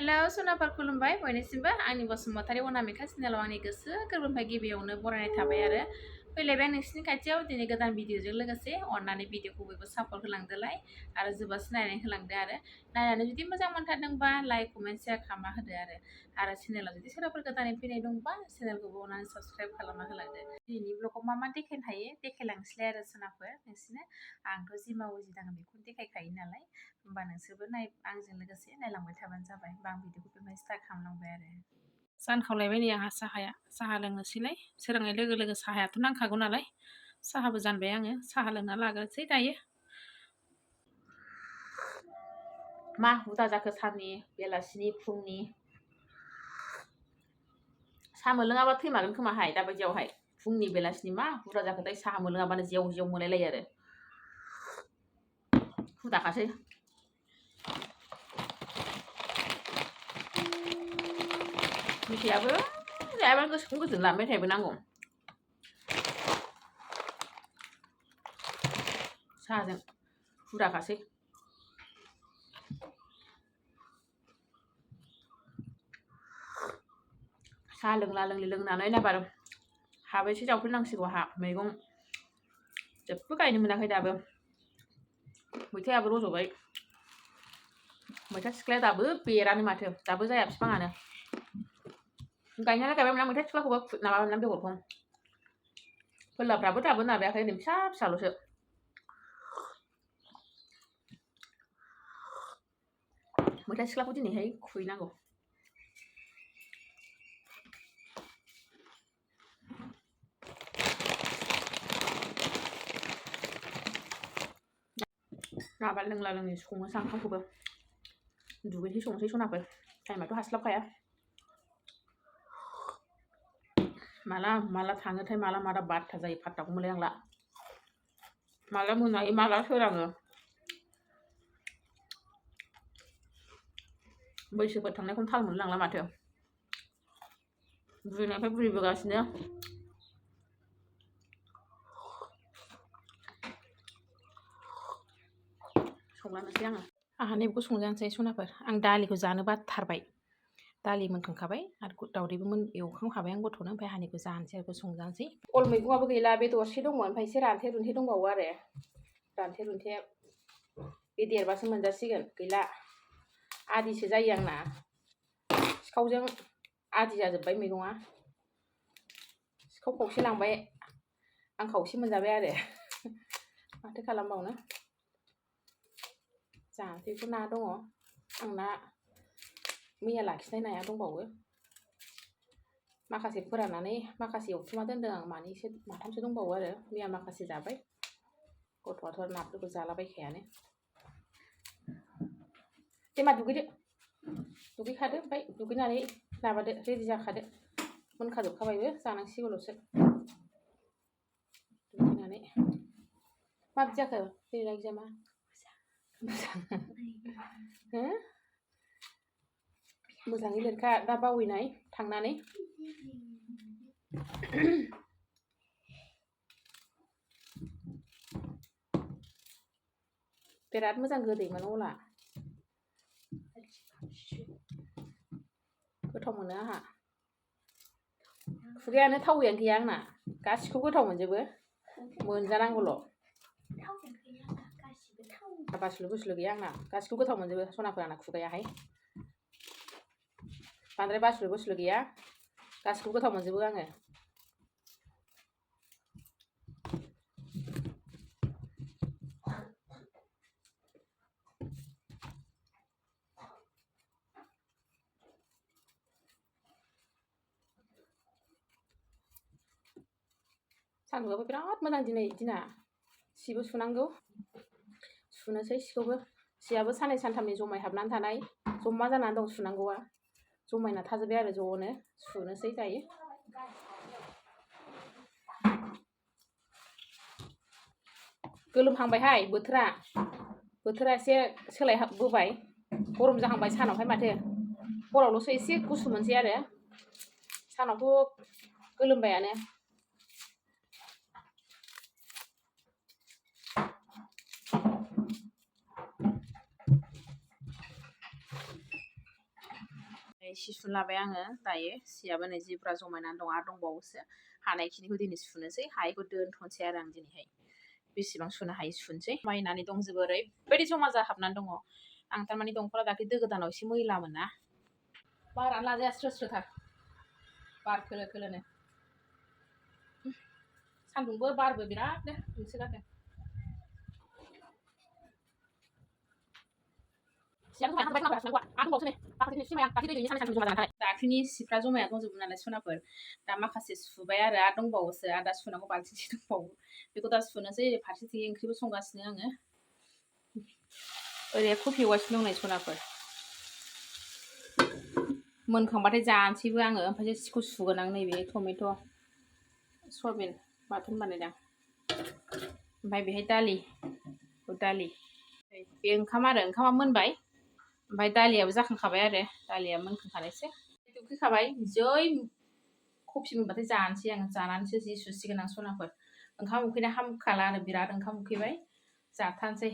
hello सनाफोर खुलुमबाय बयनिसिमबो आंनि बसुमतारी अनामिका चेनेलाव आंनि गोसो गोरबोनिफ्राय गिबियावनो बरायनाय थाबाय आरो फैलायबाय नोंसिनि खाथियाव दिनै गोदान भिडिअजों लोगोसे अननानै भिडिअखौ बयबो सापर्ट होलांदोलाय आरो जोबजासिम नायनानै होलांदो आरो नायनानै जुदि मोजां मोनथारदोंबा लाइक कमेन्ट शेयार खालामना होदो आरो चेनेलाव जुदि सोरबाफोर गोदानै फैनाय दंबा चेनेलखौबो अननानै साबस्क्राइब खालामना होलांदो दिनैनि ब्लगाव मा देखायनो हायो देखायलांसैलाय आरो सनाफोर नोंसिनो आंथ' जि मावो जि दाङो बेखौनो देखायखायो नालाय होमबा नोंसोरबो आंजों लोगोसे नायलांबाय थाबानो जाबाय बा आं भिडिअखौ बेनिफ्राय स्टार्ट खालामलांबाय आरो जानखावलायबाय नै आंहा साहा लोंनोसैलाय सोरांनाय लोगो लोगो साहायाथ' नांखागौ नालाय साहाबो जानबाय आङो साहा लोंना लाग्रोसै दायो मा हुदा जाखो साननि बेलासिनि फुंनि साहा मोनलोङाबा थैमारगोन खोमाहाय दाबायदियावहाय फुंनि बेलासिनि मा हुदा जाखोथाय साहा मोनलोङाबानो जेव जेव मोनलायलायो आरो हुदाखासै मेथाइयाबो जायाबानो गोसोखौनो गोजोनला मेथाइबो नांगौ साहाजों हुदाखासै साहा लोंनानै नाबार हाबो एसे जावफैनांसिगौ हा मैगं जेबो गायनो मोनाखै दाबो मैथायाबो रज'बाय मैथा सिख्लाया दाबो बेरानो माथो दाबो जाया बिफाङानो गायनायालाय गायबायमोन मैथा सिख्लाखौबो माबामोन बेगरखौ फोरलाफ्राबो दाबो नाबायाखै ओरैनो फिसा फिसाल'सो मैथा सिख्लाखौ दिनैहाय खुबैनांगौ माबा लोंला लोंनि संनोसै ओंखामखौबो दुगैसै संसै सनाफोर टाइमाथ' हास्लाबखाया माला थाङोथाय माला 12था जायो फात्ताखौ मोनलाय आंला माला मोनायो माला सोराङो बैसोफोर थांनायखौनो थाल मोनलांला माथो बुरैनायनिफ्राय बुरैबोगासिनो संलानोसै आंहा नैबेखौ संजानोसै सनाफोर आं दालिखौ जानो बाथारबाय दालि मोनखांखाबाय आरो दावदैबो एवखांखाबाय आं गथ'नो ओमफ्राय हानिखौ जानोसै आरो संजानोसै अल मैगङाबो गैला बे दरसे दंमोन ओमफ्राय एसे रानथे रुन्थे दंबावो आरो रानथे रुन्थे बे देरबासो मोनजासिगोन गैला आदिसो जायो आंना सिखावजों आदि जाजोब्बाय मैगङा सिखाव खावसे लांबाय आं खावसे मोनजाबाय आरो माथो खालामबावनो जानोसै ना दङ आंना मैया लाखिनाय नाया दंबावो माखासे फोराननानै माखासे एवथुमना दोनदों आं माथामसो दंबावो आरो मैया माखासे जाबाय गथ'आथ' नाफोरखौ जालाबायखायानो दे मा दुगैखादो ओमफ्राय दुगैनानै माबादो रेडि जाखादो मोनखाजोबखाबायबो जानांसिगौल'सो दुगैनानै माबायदि जाखो दिनै एग्जामा मोजाङै लिरखा दा बावैनाय थांनानै बिराद मोजां गोदैमोन अला गोथाव मोनो आंहा खुगायानो थावैयानो गैया आंना गासिखौबो गोथाव मोनजोबो मोनजानांगौल' बासुलु बुसुलु गैया आंना गासिखौबो गोथाव मोनजोबो सनाफोर आंना खुगायाहाय बांद्राय बासुलु बुसुलु गैया गासिखौबो गोथाव मोनजोबो आङो सान्दुंआबो बिराद मोजां दिनै दिना सिबो सुनांगौ सुनोसै सिखौबो सियाबो साननै सानथामनि जमाय हाबनानै थानाय जमा जानानै दं सुनांगौआ जमायना थाजोब्बाय आरो ज'नो सुनोसै दायो गोलोमहांबायहाय बोथोरा एसे सोलायबोबाय गरम जाहांबाय सानावहाय माथो हरावल'सो एसे गुसु मोनसै आरो सानावथ' गोलोमबायानो सि सुनो लाबाय आङो दायो सियाबो नै जि बुरजा जमायनानै दं आरो दंबावोसो हानायखिनिखौ दिनै सुनोसै हायैखौ दोनथ'नोसै आरो आं दिनैहाय बेसेबां सुनो हायो सुनोसै माइनानै दंजोबो ओरैबायदि जमा जाहाबनानै दङ आं थारमाने दंखला दाख्लै दो गोदानाव एसे मैलामोन ना बारानो लाजाया स्रो स्रोथार बार खोलो खोलोनो सान्दुंबो बारबो बिरादनो दुंसोगारदों दाख्लैनि सिफ्रा जमाया दंजोबो नालाय सनाफोर दा माखासे सुबाय आरो दंबावोसो आरो दा सुनांगौ बांसिनसो दंबावो बेखौ दा सुनोसै फारसेथिं ओंख्रिबो संगासिनो आङो ओरै कफि एवगासिनो दं नै सनाफोर मोनखांबाथाय जानोसैबो आङो ओमफ्राय सिखौ सुगोन आं नैबे टमेट' सयाबिन बाथोन बानायदों ओमफ्राय बेहाय दालि बे ओंखाम आरो ओंखामा मोनबाय ओमफ्राय दालियाबो जाखांखाबाय आरो दालिया मोनखांखानायसो उखैखाबाय जै कफि मोनबाथाय जानोसै आं जानानैसो जि सुसिगोन आं सनाफोर ओंखाम उखैना हामखाला आरो बिराद ओंखाम उखैबाय जाथारनोसै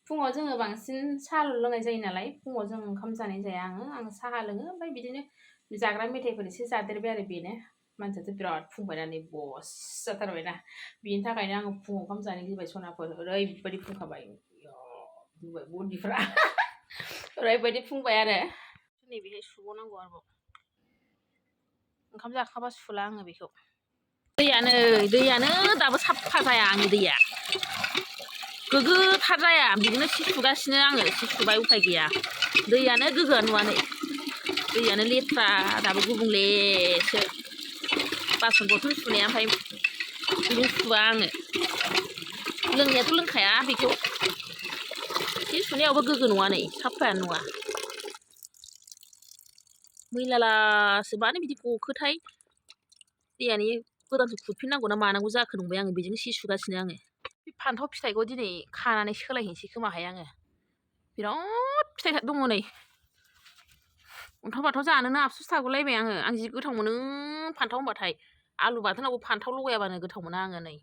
फुङाव जोङो बांसिन साहा लोंनाय जायो नालाय फुङाव जों ओंखाम जानाय जाया आं साहा लोङो ओमफ्राय बिदिनो जाग्रा मेथाइफोर एसे जादेरबाय आरो बेनो मानसियाथ' बिराद फुंबायना बस जाथारबायना बिनि थाखायनो आङो फुङाव ओंखाम जानो गिबाय सनाफोर ओरैबायदि फुंखाबाय बुंबाय बन्दिफ्रा ओरैबायदि फुंबाय आरो नैबेहाय सुबावनांगौ आरोबाव ओंखाम जाखांबा सुला आङो बेखौ दैयानो दाबो साफा जाया आंनि दैया गोग्गोथार जाया बिदिनो सि सुगासिनो आङो सि सुबाय उफाय गैया दैयानो गोग्गोआ नुवा नै दैयानो लेथ्रा दाबो गुबुंलेसो बासन बरथन सुनाया ओमफ्राय बिदिनो सुवा आङो लोंनायाथ' लोंखाया बेखौ सि सुनायावबो गोग्गो नङा नै साफायानो नङा मैलालासो मानो बिदि गखोथाय दैयानो गोदानसो खुरफिननांगौ ना मानांगौ जाखो नंबाय आङो बेजोंनो सि सुगासिनो आङो बे फान्थाव फिथाइखौ दिनै खानानै सोलायहैनोसै खोमाहाय आङो बिराद फिथाइ दङ नै अन्थाव बाथाव जानोनो आफसुस थागुलायबाय आं जि गोथाव मोनो फान्थाव होनबाथाय आलु बाथोनावबो फान्थाव लगायाबानो गोथाव मोना आङो नै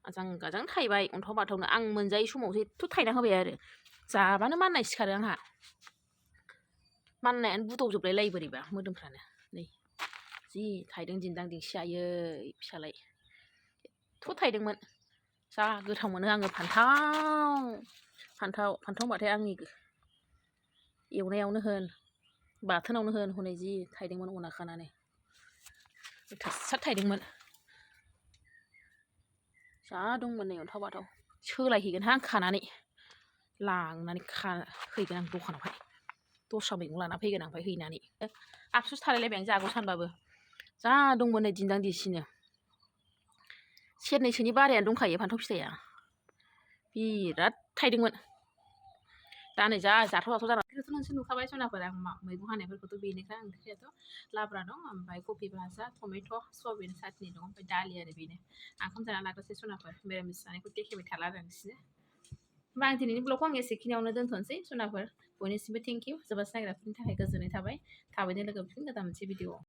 आजां गाजां थायबाय अन्थाव बाथावनो आं मोनजायै समावसो एथ' थायना होबाय आरो जाबानो माननाय सिखारो आंहा माननायानो बुदौजोबलाय लायो बोरैबा मोदोमफ्रानो नै जि थायदों दिन्दां दिंसि आयै फिसालाय एथ' थायदोंमोन जा गोथाव मोनो आङो फान्थाव होनबाथाय आंनि एवनायावनो होन बाथोनावनो होन हनै जि थायदोंमोन अना खानानै थोस्सार थायदोंमोन जा दंमोन नै अन्थाव बाथाव सोलायहैगोनहां खानानै लांनानै हैगोन आं दखानावहाय दस्रा मैगं लाना फैगोन आं ओमफ्राय हैनानै आफसुस थालायलायबाय आं जागौ सानबाबो जा दंमोन नै दिन्दां दिसिनो सेरनैसोनि बारायानो दंखायो फान्थाव फिथाइया बिराद थायदोंमोन दा नै जा जाथाव जाना बेखौथ' नोंसोर नुखाबाय सनाफोर आं मैगं हानायफोरखौथ' बेनोखा ओंख्रियाथ' लाब्रा दं ओमफ्राय कफि भाजा टमेट' सयाबिन चाटनि दं ओमफ्राय दालि आरो बेनो आं ओंखाम जाना लाग्रोसै सनाफोर मिरामिस जानायखौ देखायबाय थाला आरो नोंसिनो होमबा आं दिनैनि ब्लगखौ आं एसेखिनियावनो दोनथ'नोसै सनाफोर बयनिसिमबो थेंक इउ जोबोद नायग्राफोरनि थाखाय गोजोननाय थाबाय थाबैनो लोगो मोनफिनगोन गोदान मोनसे भिडिअ